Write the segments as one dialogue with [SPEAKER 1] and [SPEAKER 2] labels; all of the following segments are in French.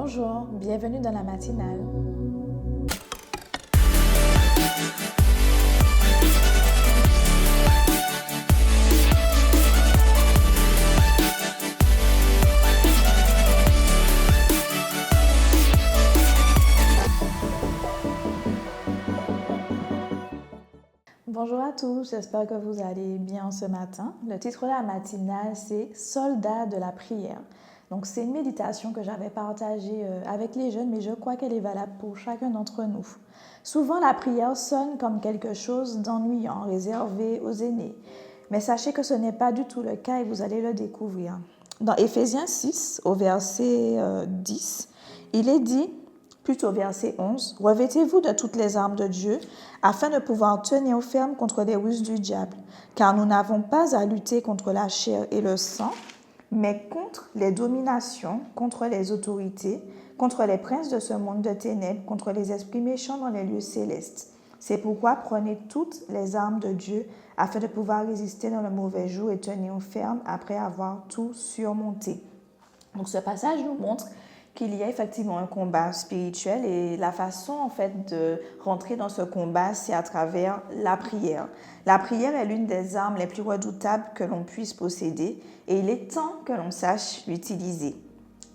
[SPEAKER 1] Bonjour, bienvenue dans la matinale. Bonjour à tous, j'espère que vous allez bien ce matin. Le titre de la matinale, c'est « Soldats de la prière ». Donc, c'est une méditation que j'avais partagée avec les jeunes, mais je crois qu'elle est valable pour chacun d'entre nous. Souvent, la prière sonne comme quelque chose d'ennuyant, réservé aux aînés. Mais sachez que ce n'est pas du tout le cas et vous allez le découvrir. Dans Éphésiens 6, au verset 10, il est dit, plutôt verset 11, « Revêtez-vous de toutes les armes de Dieu, afin de pouvoir tenir ferme contre les ruses du diable, car nous n'avons pas à lutter contre la chair et le sang, mais contre les dominations, contre les autorités, contre les princes de ce monde de ténèbres, contre les esprits méchants dans les lieux célestes. C'est pourquoi prenez toutes les armes de Dieu, afin de pouvoir résister dans le mauvais jour et tenir ferme après avoir tout surmonté. » Donc ce passage nous montre qu'il y a effectivement un combat spirituel et la façon en fait de rentrer dans ce combat, c'est à travers la prière. La prière est l'une des armes les plus redoutables que l'on puisse posséder et il est temps que l'on sache l'utiliser.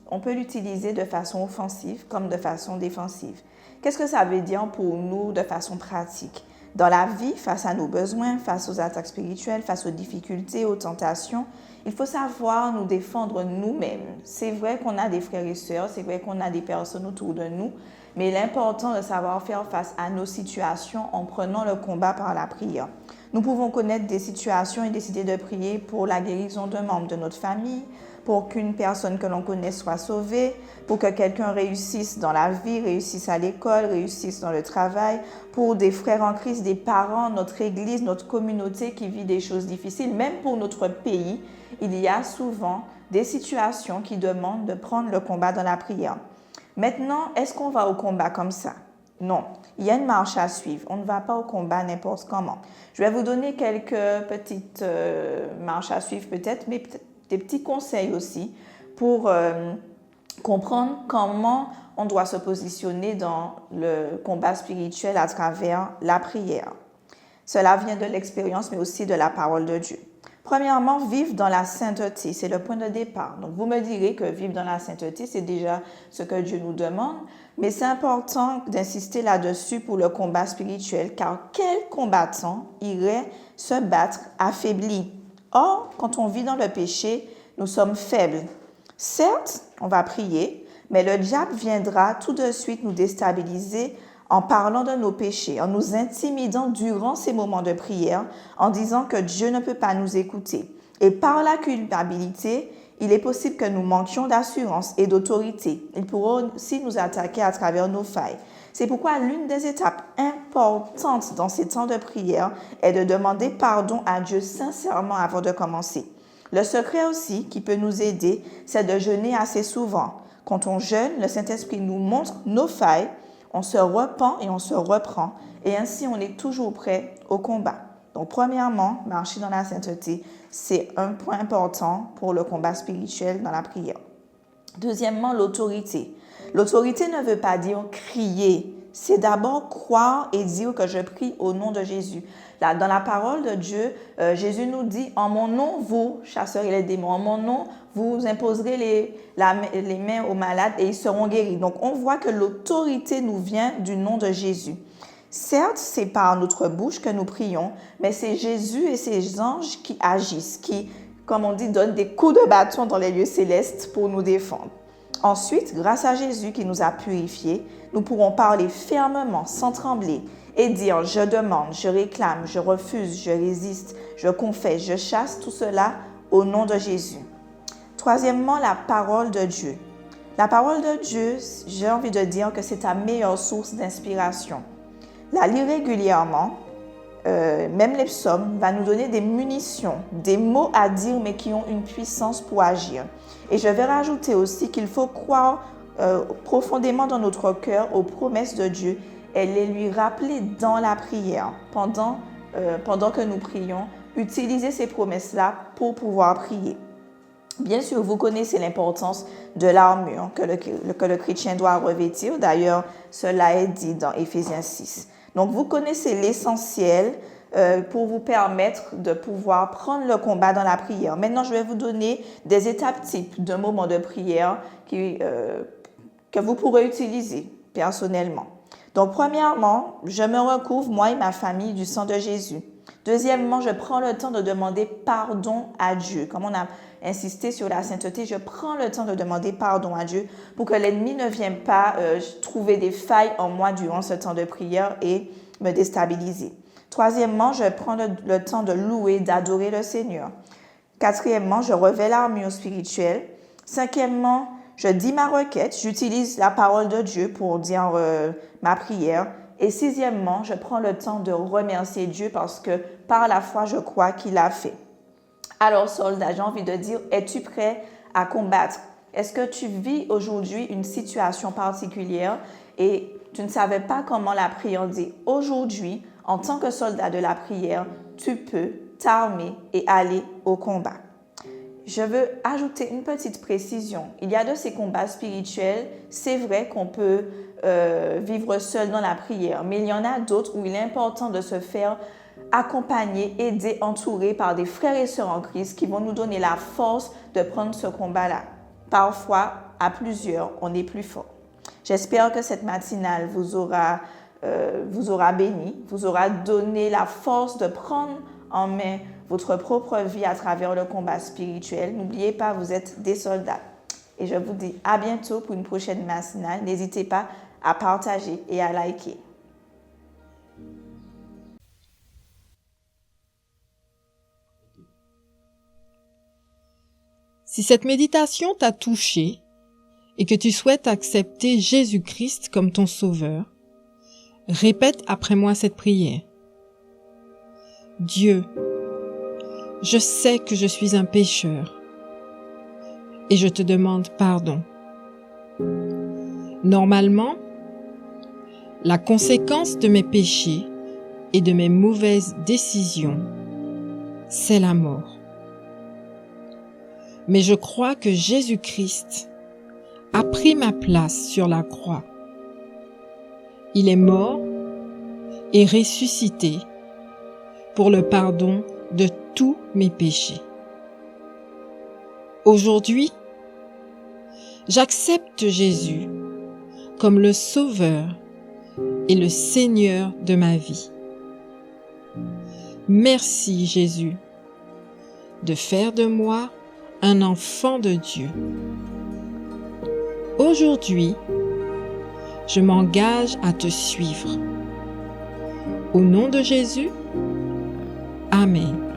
[SPEAKER 1] On peut l'utiliser de façon offensive comme de façon défensive. Qu'est-ce que ça veut dire pour nous de façon pratique? Dans la vie, face à nos besoins, face aux attaques spirituelles, face aux difficultés, aux tentations, il faut savoir nous défendre nous-mêmes. C'est vrai qu'on a des frères et sœurs, c'est vrai qu'on a des personnes autour de nous, mais il est important de savoir faire face à nos situations en prenant le combat par la prière. Nous pouvons connaître des situations et décider de prier pour la guérison d'un membre de notre famille, pour qu'une personne que l'on connaît soit sauvée, pour que quelqu'un réussisse dans la vie, réussisse à l'école, réussisse dans le travail, pour des frères en Christ, des parents, notre Église, notre communauté qui vit des choses difficiles, même pour notre pays, il y a souvent des situations qui demandent de prendre le combat dans la prière. Maintenant, est-ce qu'on va au combat comme ça? Non, il y a une marche à suivre. On ne va pas au combat n'importe comment. Je vais vous donner quelques petites marches à suivre peut-être, mais peut-être des petits conseils aussi pour comprendre comment on doit se positionner dans le combat spirituel à travers la prière. Cela vient de l'expérience, mais aussi de la parole de Dieu. Premièrement, vivre dans la sainteté, c'est le point de départ. Donc, vous me direz que vivre dans la sainteté, c'est déjà ce que Dieu nous demande, mais c'est important d'insister là-dessus pour le combat spirituel, car quel combattant irait se battre affaibli? Or, quand on vit dans le péché, nous sommes faibles. Certes, on va prier, mais le diable viendra tout de suite nous déstabiliser en parlant de nos péchés, en nous intimidant durant ces moments de prière, en disant que Dieu ne peut pas nous écouter. Et par la culpabilité, il est possible que nous manquions d'assurance et d'autorité. Il pourra aussi nous attaquer à travers nos failles. C'est pourquoi l'une des étapes importantes dans ces temps de prière est de demander pardon à Dieu sincèrement avant de commencer. Le secret aussi qui peut nous aider, c'est de jeûner assez souvent. Quand on jeûne, le Saint-Esprit nous montre nos failles, on se repent et on se reprend, et ainsi on est toujours prêt au combat. Donc premièrement, marcher dans la sainteté, c'est un point important pour le combat spirituel dans la prière. Deuxièmement, l'autorité. L'autorité ne veut pas dire crier, c'est d'abord croire et dire que je prie au nom de Jésus. Là, dans la parole de Dieu, Jésus nous dit « En mon nom, vous chasserez les démons. En mon nom, vous imposerez les mains aux malades et ils seront guéris. » Donc, on voit que l'autorité nous vient du nom de Jésus. Certes, c'est par notre bouche que nous prions, mais c'est Jésus et ses anges qui agissent, qui, comme on dit, donnent des coups de bâton dans les lieux célestes pour nous défendre. Ensuite, grâce à Jésus qui nous a purifiés, nous pourrons parler fermement, sans trembler, et dire « je demande, je réclame, je refuse, je résiste, je confesse, je chasse » tout cela au nom de Jésus. Troisièmement, la parole de Dieu. La parole de Dieu, j'ai envie de dire que c'est ta meilleure source d'inspiration. La lire régulièrement, même les psaumes, va nous donner des munitions, des mots à dire, mais qui ont une puissance pour agir. Et je vais rajouter aussi qu'il faut croire profondément dans notre cœur aux promesses de Dieu et les lui rappeler dans la prière, pendant que nous prions, utiliser ces promesses-là pour pouvoir prier. Bien sûr, vous connaissez l'importance de l'armure que le chrétien doit revêtir. D'ailleurs, cela est dit dans Éphésiens 6. Donc, vous connaissez l'essentiel pour vous permettre de pouvoir prendre le combat dans la prière. Maintenant, je vais vous donner des étapes types de moments de prière que vous pourrez utiliser personnellement. Donc, premièrement, je me recouvre, moi et ma famille, du sang de Jésus. Deuxièmement, je prends le temps de demander pardon à Dieu. Comme on a insisté sur la sainteté, je prends le temps de demander pardon à Dieu pour que l'ennemi ne vienne pas trouver des failles en moi durant ce temps de prière et me déstabiliser. Troisièmement, je prends le temps de louer, d'adorer le Seigneur. Quatrièmement, je revêts l'armure spirituelle. Cinquièmement, je dis ma requête, j'utilise la parole de Dieu pour dire ma prière. Et sixièmement, je prends le temps de remercier Dieu parce que par la foi, je crois qu'il a fait. Alors, soldat, j'ai envie de dire, es-tu prêt à combattre? Est-ce que tu vis aujourd'hui une situation particulière et tu ne savais pas comment la prière dit? Aujourd'hui, en tant que soldat de la prière, tu peux t'armer et aller au combat. Je veux ajouter une petite précision. Il y a de ces combats spirituels, c'est vrai qu'on peut vivre seul dans la prière, mais il y en a d'autres où il est important de se faire accompagner, aider, entourer par des frères et sœurs en Christ qui vont nous donner la force de prendre ce combat-là. Parfois, à plusieurs, on est plus fort. J'espère que cette matinale vous aura béni, vous aura donné la force de prendre en main votre propre vie à travers le combat spirituel. N'oubliez pas, vous êtes des soldats. Et je vous dis à bientôt pour une prochaine matinale. N'hésitez pas à partager et à liker.
[SPEAKER 2] Si cette méditation t'a touché et que tu souhaites accepter Jésus-Christ comme ton sauveur, répète après moi cette prière. Dieu, je sais que je suis un pécheur et je te demande pardon. Normalement, la conséquence de mes péchés et de mes mauvaises décisions, c'est la mort. Mais je crois que Jésus-Christ a pris ma place sur la croix. Il est mort et ressuscité pour le pardon de tous mes péchés. Aujourd'hui, j'accepte Jésus comme le Sauveur et le Seigneur de ma vie. Merci Jésus de faire de moi un enfant de Dieu. Aujourd'hui, je m'engage à te suivre. Au nom de Jésus, Amen.